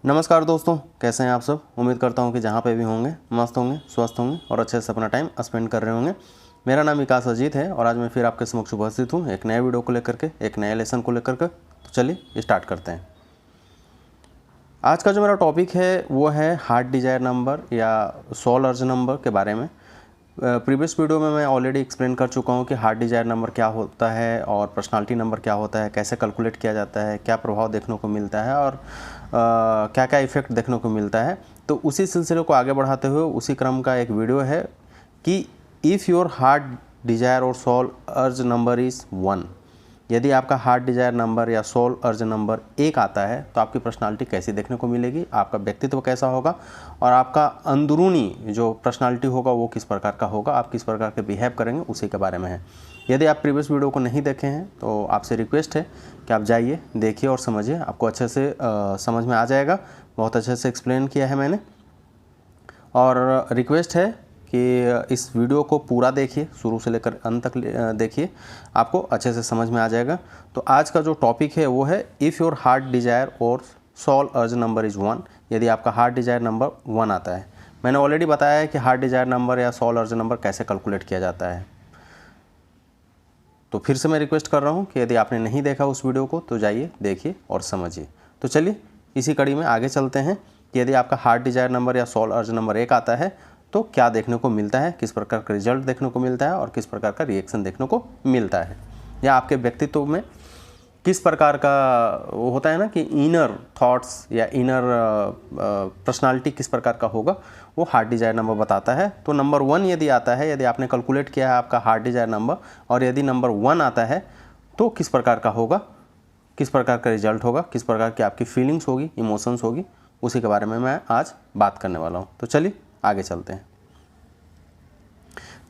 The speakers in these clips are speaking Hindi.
नमस्कार दोस्तों, कैसे हैं आप सब। उम्मीद करता हूं कि जहां पे भी होंगे मस्त होंगे, स्वस्थ होंगे और अच्छे से अपना टाइम स्पेंड कर रहे होंगे। मेरा नाम विकास अजीत है और आज मैं फिर आपके समक्ष उपस्थित हूं एक नए वीडियो को लेकर के, एक नए लेसन को लेकर के। तो चलिए स्टार्ट करते हैं। आज का जो मेरा टॉपिक है वो है हार्ट डिजायर नंबर या सोल अर्ज नंबर के बारे में। प्रीवियस वीडियो में मैं ऑलरेडी एक्सप्लेन कर चुका हूँ कि हार्ट डिजायर नंबर क्या होता है और पर्सनालिटी नंबर क्या होता है, कैसे कैलकुलेट किया जाता है, क्या प्रभाव देखने को मिलता है और क्या क्या इफ़ेक्ट देखने को मिलता है। तो उसी सिलसिले को आगे बढ़ाते हुए उसी क्रम का एक वीडियो है कि इफ़ योर हार्ट डिजायर और सोल अर्ज नंबर इज़ 1, यदि आपका हार्ट डिजायर नंबर या सोल अर्ज नंबर 1 आता है तो आपकी पर्सनालिटी कैसी देखने को मिलेगी, आपका व्यक्तित्व कैसा होगा और आपका अंदरूनी जो पर्सनालिटी होगा वो किस प्रकार का होगा, आप किस प्रकार के बिहेव करेंगे, उसी के बारे में है। यदि आप प्रीवियस वीडियो को नहीं देखे हैं तो आपसे रिक्वेस्ट है कि आप जाइए, देखिए और समझिए, आपको अच्छे से समझ में आ जाएगा। बहुत अच्छे से एक्सप्लेन किया है मैंने और रिक्वेस्ट है कि इस वीडियो को पूरा देखिए, शुरू से लेकर अंत तक देखिए, आपको अच्छे से समझ में आ जाएगा। तो आज का जो टॉपिक है वो है इफ़ योर हार्ट डिजायर और सोल अर्ज नंबर इज़ 1, यदि आपका हार्ट डिजायर नंबर 1 आता है। मैंने ऑलरेडी बताया है कि हार्ट डिजायर नंबर या सोल अर्ज नंबर कैसे कैलकुलेट किया जाता है। तो फिर से मैं रिक्वेस्ट कर रहा हूँ कि यदि आपने नहीं देखा उस वीडियो को तो जाइए, देखिए और समझिए। तो चलिए इसी कड़ी में आगे चलते हैं कि यदि आपका हार्ट डिजायर नंबर या सोल अर्ज नंबर 1 आता है तो क्या देखने को मिलता है, किस प्रकार का रिजल्ट देखने को मिलता है और किस प्रकार का रिएक्शन देखने को मिलता है, या आपके व्यक्तित्व में किस प्रकार का वो होता है ना कि इनर थॉट्स या इनर पर्सनालिटी किस प्रकार का होगा, वो हार्ट डिजायर नंबर बताता है। तो नंबर 1 यदि आता है, यदि आपने कैलकुलेट किया है आपका हार्ट डिजायर नंबर और यदि नंबर 1 आता है तो किस प्रकार का होगा, किस प्रकार का रिजल्ट होगा, किस प्रकार की आपकी फीलिंग्स होगी, इमोशंस होगी, उसी के बारे में मैं आज बात करने वाला हूँ। तो चलिए आगे चलते हैं।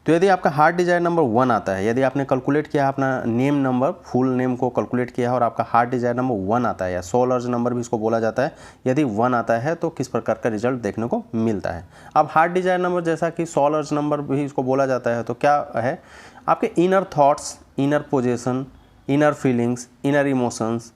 तो यदि आपका हार्ट डिजायर नंबर 1 आता है, यदि आपने कैलकुलेट किया अपना नेम नंबर, फुल नेम को कैलकुलेट किया है और आपका हार्ट डिजायर नंबर 1 आता है या सोल अर्ज नंबर भी इसको बोला जाता है, यदि 1 आता है तो किस प्रकार का रिजल्ट देखने को मिलता है। अब हार्ट डिजायर नंबर जैसा कि सोल अर्ज नंबर भी इसको बोला जाता है, तो क्या है, आपके inner thoughts, inner position, inner feelings, inner emotions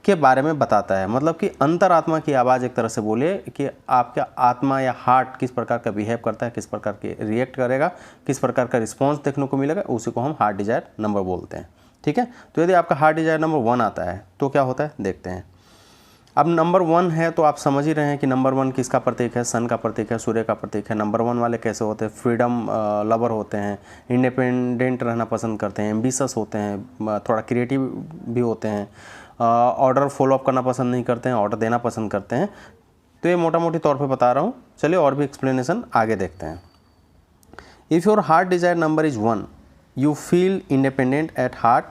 के बारे में बताता है। मतलब कि अंतरात्मा की आवाज़ एक तरह से बोले कि आपका आत्मा या हार्ट किस प्रकार का बिहेव करता है, किस प्रकार के रिएक्ट करेगा, किस प्रकार का रिस्पॉन्स देखने को मिलेगा, उसी को हम हार्ट डिजायर नंबर बोलते हैं। ठीक है। तो यदि आपका हार्ट डिजायर नंबर 1 आता है तो क्या होता है देखते हैं। अब नंबर 1 है तो आप समझ ही रहे हैं कि नंबर 1 किसका प्रतीक है, सन का प्रतीक है, सूर्य का प्रतीक है। नंबर 1 वाले कैसे होते हैं, फ्रीडम लवर होते हैं, इंडिपेंडेंट रहना पसंद करते हैं, एम्बिशियस होते हैं, थोड़ा क्रिएटिव भी होते हैं, ऑर्डर फॉलो अप करना पसंद नहीं करते हैं, ऑर्डर देना पसंद करते हैं। तो ये मोटा मोटी तौर पे बता रहा हूँ। चलिए और भी एक्सप्लेनेशन आगे देखते हैं। If your heart desire number is 1, you feel independent at heart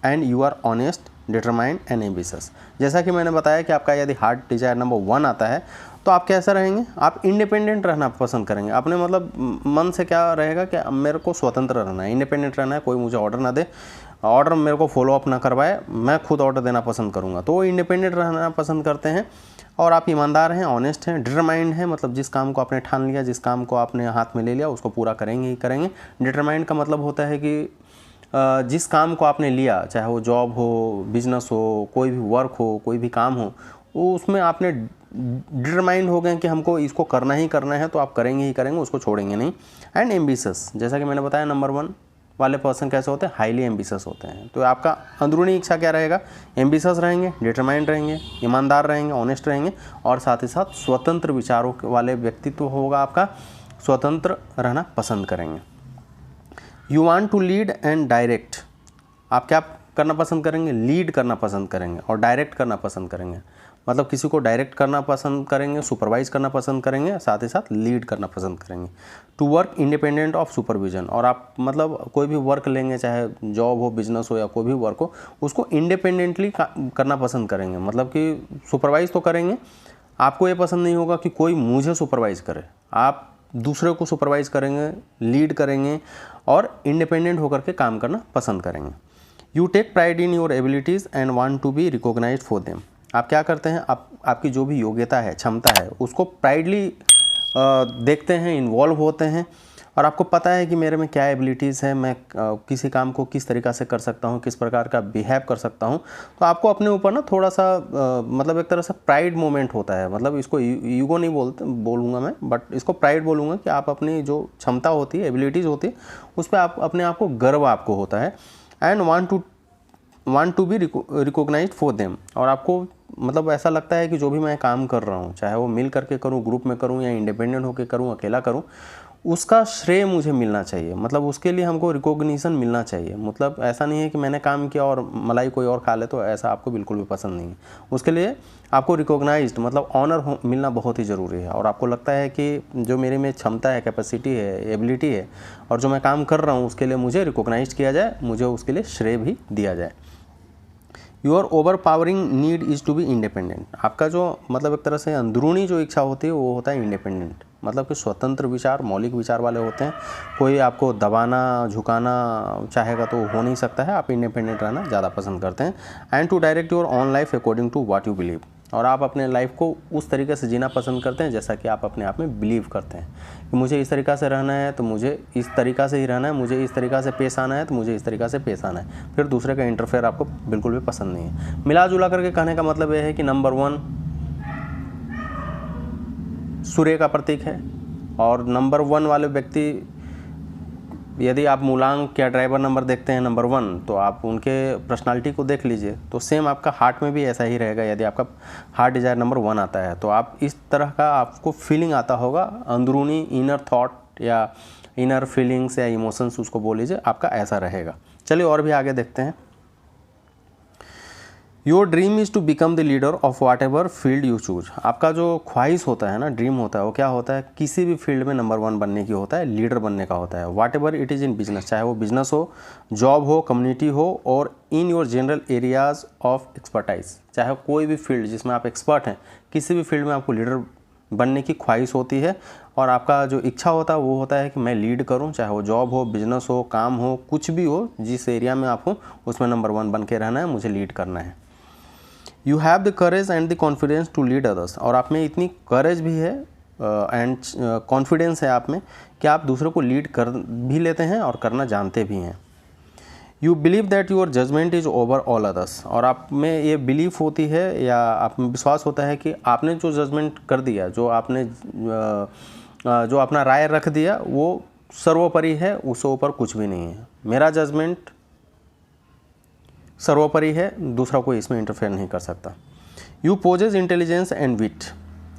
and you are honest, determined and ambitious. जैसा कि मैंने बताया कि आपका यदि हार्ट डिजायर नंबर 1 आता है तो आप कैसा रहेंगे, आप इंडिपेंडेंट रहना पसंद करेंगे। अपने मतलब मन से क्या रहेगा कि मेरे को स्वतंत्र रहना है, इंडिपेंडेंट रहना है, कोई मुझे ऑर्डर ना दे, ऑर्डर मेरे को फॉलो अप ना करवाए, मैं खुद ऑर्डर देना पसंद करूँगा। तो वो इंडिपेंडेंट रहना पसंद करते हैं और आप ईमानदार हैं, ऑनेस्ट हैं, डिटरमाइंड हैं, मतलब जिस काम को आपने ठान लिया, जिस काम को आपने हाथ में ले लिया उसको पूरा करेंगे ही करेंगे। डिटरमाइंड का मतलब होता है कि जिस काम को आपने लिया, चाहे वो जॉब हो, बिजनेस हो, कोई भी वर्क हो, कोई भी काम हो, वो उसमें आपने डिटरमाइंड हो गए कि हमको इसको करना ही करना है, तो आप करेंगे ही करेंगे, उसको छोड़ेंगे नहीं। एंड एम्बिशियस, जैसा कि मैंने बताया नंबर 1 वाले पर्सन कैसे होते हैं, हाईली एम्बिशियस होते हैं। तो आपका अंदरूनी इच्छा क्या रहेगा, एम्बिशियस रहेंगे, डिटरमाइंड रहेंगे, ईमानदार रहेंगे, ऑनेस्ट रहेंगे और साथ ही साथ स्वतंत्र विचारों वाले व्यक्तित्व होगा आपका, स्वतंत्र रहना पसंद करेंगे। You want to lead and direct, आप क्या करना पसंद करेंगे, लीड करना पसंद करेंगे और डायरेक्ट करना पसंद करेंगे। मतलब किसी को डायरेक्ट करना पसंद करेंगे, सुपरवाइज करना पसंद करेंगे, साथ ही साथ लीड करना पसंद करेंगे। To work independent of supervision, और आप मतलब कोई भी वर्क लेंगे, चाहे जॉब हो, बिजनेस हो या कोई भी वर्क हो, उसको इंडिपेंडेंटली करना पसंद करेंगे। मतलब कि सुपरवाइज तो करेंगे, आपको ये पसंद नहीं होगा कि कोई मुझे सुपरवाइज करे, आप दूसरे को सुपरवाइज करेंगे, लीड करेंगे और इंडिपेंडेंट होकर के काम करना पसंद करेंगे। You take pride in your abilities and want to be recognised for them, आप क्या करते हैं, आपकी जो भी योग्यता है, क्षमता है, उसको प्राइडली देखते हैं, इन्वॉल्व होते हैं और आपको पता है कि मेरे में क्या एबिलिटीज़ है, मैं किसी काम को किस तरीक़ा से कर सकता हूँ, किस प्रकार का बिहेव कर सकता हूँ, तो आपको अपने ऊपर ना थोड़ा सा मतलब एक तरह से प्राइड मोमेंट होता है। मतलब इसको ईगो नहीं बोलूँगा मैं, बट इसको प्राइड बोलूँगा कि आप अपनी जो क्षमता होती है, एबिलिटीज़ होती है, उस पर आप अपने आप को गर्व आपको होता है। And want to be recognised for them. और आपको मतलब ऐसा लगता है कि जो भी मैं काम कर रहा हूँ, चाहे वो मिल करके करूँ, ग्रुप में करूँ, या इंडिपेंडेंट होकर करूँ, अकेला करूँ, उसका श्रेय मुझे मिलना चाहिए। मतलब उसके लिए हमको रिकॉग्निशन मिलना चाहिए। मतलब ऐसा नहीं है कि मैंने काम किया और मलाई कोई और खा ले, तो ऐसा आपको बिल्कुल भी पसंद नहीं है। उसके लिए आपको रिकॉग्नाइज्ड मतलब ऑनर मिलना बहुत ही ज़रूरी है। और आपको लगता है कि जो मेरे में क्षमता है, कैपेसिटी है, एबिलिटी है, और जो मैं काम कर रहा हूँ उसके लिए मुझे रिकॉग्नाइज किया जाए, मुझे उसके लिए श्रेय भी दिया जाए। Your overpowering need is to be independent. आपका जो मतलब एक तरह से अंदरूनी जो इच्छा होती है वो होता है इंडिपेंडेंट। मतलब कि स्वतंत्र विचार, मौलिक विचार वाले होते हैं। कोई आपको दबाना झुकाना चाहेगा तो हो नहीं सकता है। आप इंडिपेंडेंट रहना ज़्यादा पसंद करते हैं। And to direct your own life according to what you believe. और आप अपने लाइफ को उस तरीके से जीना पसंद करते हैं जैसा कि आप अपने आप में बिलीव करते हैं कि मुझे इस तरीक़ा से रहना है तो मुझे इस तरीक़ा से ही रहना है, मुझे इस तरीक़ा से पेश आना है तो मुझे इस तरीक़ा से पेश आना है। फिर दूसरे का इंटरफेयर आपको बिल्कुल भी पसंद नहीं है। मिला जुला करके कहने का मतलब यह है कि नंबर 1 सूर्य का प्रतीक है। और नंबर 1 वाले व्यक्ति, यदि आप मूलांक या ड्राइवर नंबर देखते हैं नंबर 1, तो आप उनके पर्सनालिटी को देख लीजिए, तो सेम आपका हार्ट में भी ऐसा ही रहेगा। यदि आपका हार्ट डिज़ायर नंबर 1 आता है तो आप इस तरह का आपको फीलिंग आता होगा, अंदरूनी इनर थॉट या इनर फीलिंग्स या इमोशंस उसको बोल लीजिए, आपका ऐसा रहेगा। चलिए और भी आगे देखते हैं। Your dream is to become the leader of whatever field you choose. आपका जो ख्वाहिश होता है ना, ड्रीम होता है, वो क्या होता है, किसी भी फील्ड में नंबर 1 बनने की होता है, लीडर बनने का होता है। Whatever it is in business, चाहे वो बिजनेस हो, जॉब हो, कम्युनिटी हो, और in your general areas of expertise, चाहे कोई भी फील्ड जिसमें आप एक्सपर्ट हैं, किसी भी फील्ड में आपको लीडर बनने की ख्वाहिश होती है। और आपका जो इच्छा होता है वो होता है कि मैं लीड करूं, चाहे वो जॉब हो, बिजनेस हो, काम हो, कुछ भी हो, जिस एरिया में आप हो उसमें नंबर 1 बन के रहना है, मुझे लीड करना है। You have the courage and the confidence to lead others. और आप में इतनी करेज भी है एंड कॉन्फिडेंस है आप में कि आप दूसरों को लीड कर भी लेते हैं और करना जानते भी हैं। You believe that your judgement is over all others. और आप में ये बिलीफ होती है या आप में विश्वास होता है कि आपने जो जजमेंट कर दिया, जो आपने जो अपना राय रख दिया, वो सर्वोपरि है, उससे ऊपर कुछ भी नहीं है। मेरा जजमेंट सर्वोपरि है, दूसरा कोई इसमें इंटरफेयर नहीं कर सकता। यू पोजेज इंटेलिजेंस एंड विट।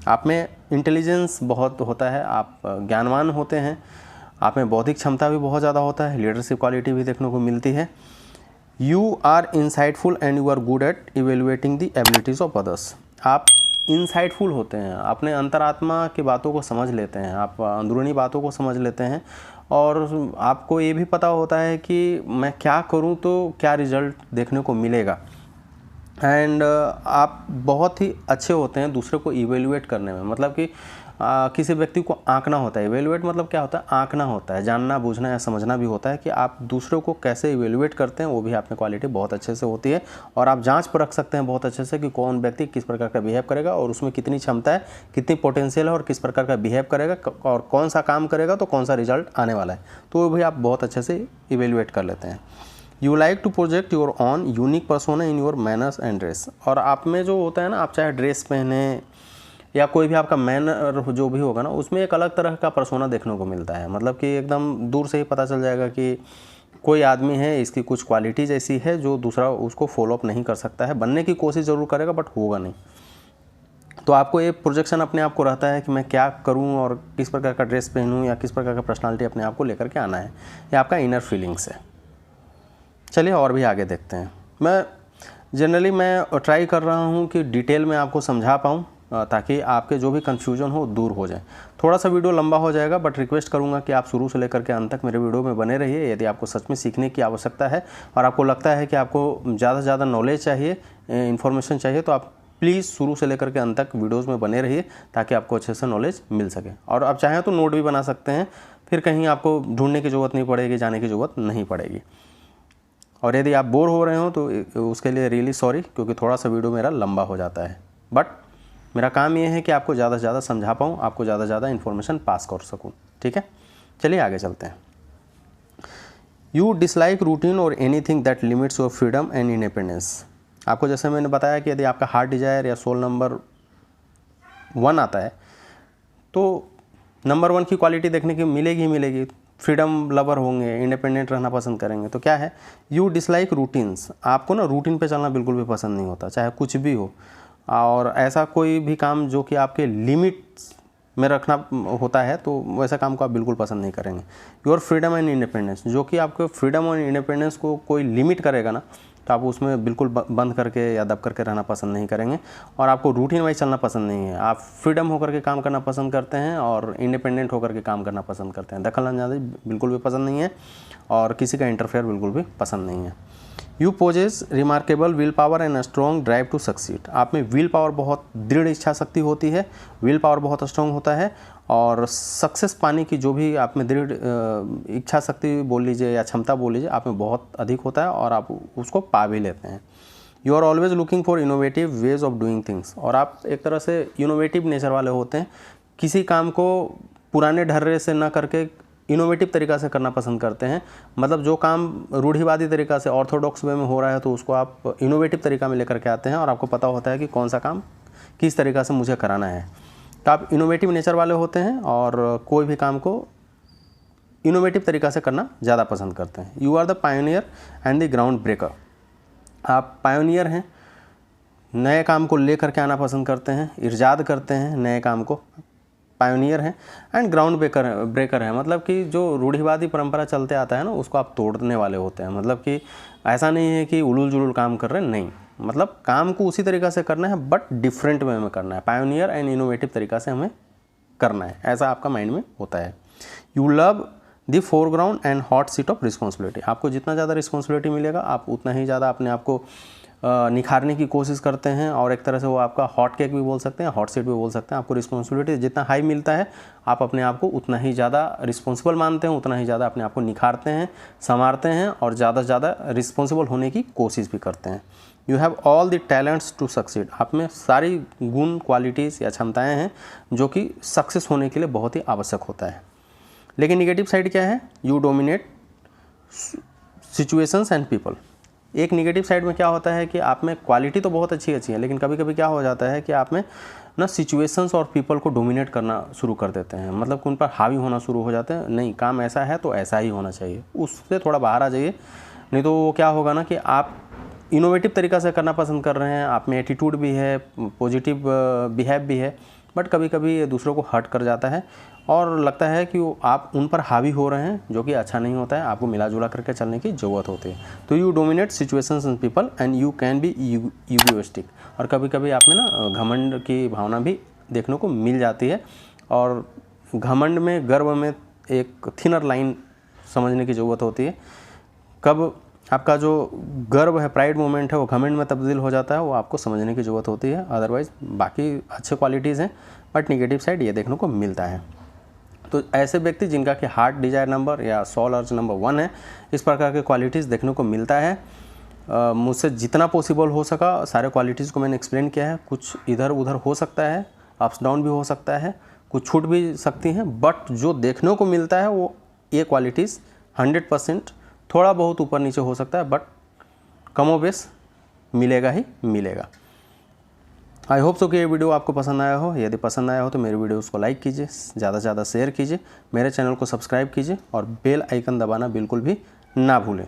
आप में इंटेलिजेंस बहुत होता है, आप ज्ञानवान होते हैं, आप में बौद्धिक क्षमता भी बहुत ज़्यादा होता है, लीडरशिप क्वालिटी भी देखने को मिलती है। You are insightful and you are good at evaluating the abilities of others. आप इंसाइटफुल होते हैं, अपने अंतरात्मा की बातों को समझ लेते हैं, आप अंदरूनी बातों को समझ लेते हैं, और आपको ये भी पता होता है कि मैं क्या करूं तो क्या रिज़ल्ट देखने को मिलेगा। एंड आप बहुत ही अच्छे होते हैं दूसरे को इवेल्युएट करने में। मतलब कि किसी व्यक्ति को आंकना होता है। इवेल्युएट मतलब क्या होता है, आंकना होता है, जानना बूझना या समझना भी होता है कि आप दूसरों को कैसे इवेल्युएट करते हैं, वो भी आप में क्वालिटी बहुत अच्छे से होती है। और आप जांच परख सकते हैं बहुत अच्छे से कि कौन व्यक्ति किस प्रकार का बिहेव करेगा और उसमें कितनी क्षमता है, कितनी पोटेंशियल है और किस प्रकार का बिहेव करेगा और कौन सा काम करेगा तो कौन सा रिजल्ट आने वाला है, तो वो भी आप बहुत अच्छे से इवेल्युएट कर लेते हैं। You like to project your own unique persona in your manners and dress. और आप में जो होता है ना, आप चाहे ड्रेस पहने या कोई भी आपका मैनर जो भी होगा ना, उसमें एक अलग तरह का पर्सोना देखने को मिलता है। मतलब कि एकदम दूर से ही पता चल जाएगा कि कोई आदमी है, इसकी कुछ क्वालिटीज़ ऐसी है जो दूसरा उसको फॉलोअप नहीं कर सकता है। बनने की कोशिश ज़रूर करेगा बट होगा नहीं। तो आपको ये प्रोजेक्शन अपने आप को रहता है कि मैं क्या करूं और किस प्रकार का ड्रेस पहनूं या किस प्रकार का पर्सनालिटी अपने आप को लेकर के आना है। ये आपका इनर फीलिंग्स है। चलिए और भी आगे देखते हैं। मैं ट्राई कर रहा हूं कि डिटेल में आपको समझा पाऊं ताकि आपके जो भी कन्फ्यूजन हो दूर हो जाए। थोड़ा सा वीडियो लंबा हो जाएगा बट रिक्वेस्ट करूंगा कि आप शुरू से लेकर के अंत तक मेरे वीडियो में बने रहिए। यदि आपको सच में सीखने की आवश्यकता है और आपको लगता है कि आपको ज़्यादा से ज़्यादा नॉलेज चाहिए, इन्फॉर्मेशन चाहिए, तो आप प्लीज़ शुरू से लेकर के अंत तक वीडियोज़ में बने रहिए ताकि आपको अच्छे से नॉलेज मिल सके। और आप चाहें तो नोट भी बना सकते हैं, फिर कहीं आपको ढूंढने की ज़रूरत नहीं पड़ेगी, जाने की ज़रूरत नहीं पड़ेगी। और यदि आप बोर हो रहे हो तो उसके लिए रियली सॉरी, क्योंकि थोड़ा सा वीडियो मेरा लंबा हो जाता है। बट मेरा काम ये है कि आपको ज़्यादा से ज़्यादा समझा पाऊँ, आपको ज़्यादा से ज़्यादा इन्फॉर्मेशन पास कर सकूँ। ठीक है, चलिए आगे चलते हैं। यू डिसलाइक रूटीन और anything that limits your freedom and independence. आपको जैसे मैंने बताया कि यदि आपका हार्ट डिजायर या सोल नंबर 1 आता है तो नंबर 1 की क्वालिटी देखने की मिलेगी ही मिलेगी। फ्रीडम लवर होंगे, इंडिपेंडेंट रहना पसंद करेंगे। तो क्या है, यू डिसलाइक रूटीन्स, आपको ना रूटीन पे चलना बिल्कुल भी पसंद नहीं होता, चाहे कुछ भी हो। और ऐसा कोई भी काम जो कि आपके लिमिट्स में रखना होता है तो वैसा काम को आप बिल्कुल पसंद नहीं करेंगे। योर फ्रीडम एंड इंडिपेंडेंस, जो कि आपके फ्रीडम और इंडिपेंडेंस को कोई लिमिट करेगा ना तो आप उसमें बिल्कुल बंद करके या दब करके रहना पसंद नहीं करेंगे। और आपको रूटीन वाइज चलना पसंद नहीं है। आप फ्रीडम होकर के काम करना पसंद करते हैं और इंडिपेंडेंट होकर के काम करना पसंद करते हैं। दखल अंदाजी बिल्कुल भी पसंद नहीं है और किसी का इंटरफेयर बिल्कुल भी पसंद नहीं है। You possess remarkable will power and strong drive to succeed, आप में विल पावर, बहुत दृढ़ इच्छा शक्ति होती है, विल पावर बहुत स्ट्रॉन्ग होता है और सक्सेस पाने की जो भी आप में दृढ़ इच्छा शक्ति बोल लीजिए या क्षमता बोल लीजिए आप में बहुत अधिक होता है और आप उसको पा भी लेते हैं। You are always looking for innovative ways of doing things, और आप एक तरह से इनोवेटिव नेचर वाले होते हैं। किसी काम को पुराने ढर्रे से ना करके इनोवेटिव तरीक़ा से करना पसंद करते हैं। मतलब जो काम रूढ़िवादी तरीक़ा से ऑर्थोडॉक्स वे में हो रहा है तो उसको आप इनोवेटिव तरीक़ा में लेकर के आते हैं और आपको पता होता है कि कौन सा काम किस तरीक़ा से मुझे कराना है। तो आप इनोवेटिव नेचर वाले होते हैं और कोई भी काम को इनोवेटिव तरीक़ा से करना ज़्यादा पसंद करते हैं। You are the pioneer and the ground breaker, आप पायोनियर हैं, नए काम को लेकर के आना पसंद करते हैं, इर्जाद करते हैं नए काम को, पायोनियर हैं। एंड ग्राउंड ब्रेकर है, मतलब कि जो रूढ़िवादी परंपरा चलते आता है ना उसको आप तोड़ने वाले होते हैं। मतलब कि ऐसा नहीं है कि उलूल जुलूल काम कर रहे हैं, नहीं, मतलब काम को उसी तरीक़ा से करना है बट डिफरेंट वे में करना है। पायोनियर एंड इनोवेटिव तरीक़ा से हमें करना है, ऐसा आपका माइंड में होता है। You love the foreground and hot seat of responsibility, आपको जितना ज़्यादा रिस्पॉन्सिबिलिटी मिलेगा आप उतना ही ज़्यादा अपने आप को निखारने की कोशिश करते हैं और एक तरह से वो आपका हॉट केक भी बोल सकते हैं, हॉट सीट भी बोल सकते हैं। आपको रिस्पॉन्सिबिलिटी जितना हाई मिलता है आप अपने आप को उतना ही ज़्यादा रिस्पॉन्सिबल मानते हैं, उतना ही ज़्यादा अपने आप को निखारते हैं, संवारते हैं और ज़्यादा से ज़्यादा रिस्पॉन्सिबल होने की कोशिश भी करते हैं। You have all the talents to succeed, आप में सारी गुण, क्वालिटीज़ या क्षमताएँ हैं जो कि सक्सेस होने के लिए बहुत ही आवश्यक होता है। लेकिन निगेटिव साइड क्या है, you dominate situations and people. एक निगेटिव साइड में क्या होता है कि आप में क्वालिटी तो बहुत अच्छी है लेकिन कभी कभी क्या हो जाता है कि आप में ना सिचुएशंस और पीपल को डोमिनेट करना शुरू कर देते हैं। मतलब कि उन पर हावी होना शुरू हो जाते हैं, नहीं काम ऐसा है तो ऐसा ही होना चाहिए, उससे थोड़ा बाहर आ जाइए, नहीं तो वो क्या होगा ना कि आप इनोवेटिव तरीक़ा से करना पसंद कर रहे हैं, आप में एटीट्यूड भी है, पॉजिटिव बिहेव भी है, बट कभी कभी ये दूसरों को हर्ट कर जाता है और लगता है कि आप उन पर हावी हो रहे हैं, जो कि अच्छा नहीं होता है। आपको मिला जुला करके चलने की ज़रूरत होती है। तो you dominate situations and people and you can be egoistic, और कभी कभी आप में ना घमंड की भावना भी देखने को मिल जाती है। और घमंड में, गर्व में एक थिनर लाइन समझने की ज़रूरत होती है। कब आपका जो गर्व है, प्राइड मोमेंट है, वो घमंड में तब्दील हो जाता है, वो आपको समझने की ज़रूरत होती है। अदरवाइज़ बाकी अच्छे क्वालिटीज़ हैं बट निगेटिव साइड ये देखने को मिलता है। तो ऐसे व्यक्ति जिनका कि हार्ट डिजायर नंबर या सोल अर्ज नंबर 1 है, इस प्रकार के क्वालिटीज़ देखने को मिलता है। मुझसे जितना पॉसिबल हो सका सारे क्वालिटीज़ को मैंने एक्सप्लेन किया है। कुछ इधर उधर हो सकता है, अप्स डाउन भी हो सकता है, कुछ छूट भी सकती हैं, बट जो देखने को मिलता है वो ये क्वालिटीज़ 100% थोड़ा बहुत ऊपर नीचे हो सकता है बट कमोबेश मिलेगा ही मिलेगा। आई होप सो कि ये वीडियो आपको पसंद आया हो। यदि पसंद आया हो तो मेरे वीडियोस को लाइक कीजिए, ज़्यादा से ज़्यादा शेयर कीजिए, मेरे चैनल को सब्सक्राइब कीजिए और बेल आइकन दबाना बिल्कुल भी ना भूलें।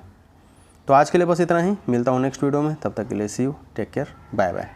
तो आज के लिए बस इतना ही, मिलता हूँ नेक्स्ट वीडियो में, तब तक के लिए see you, take care, bye bye.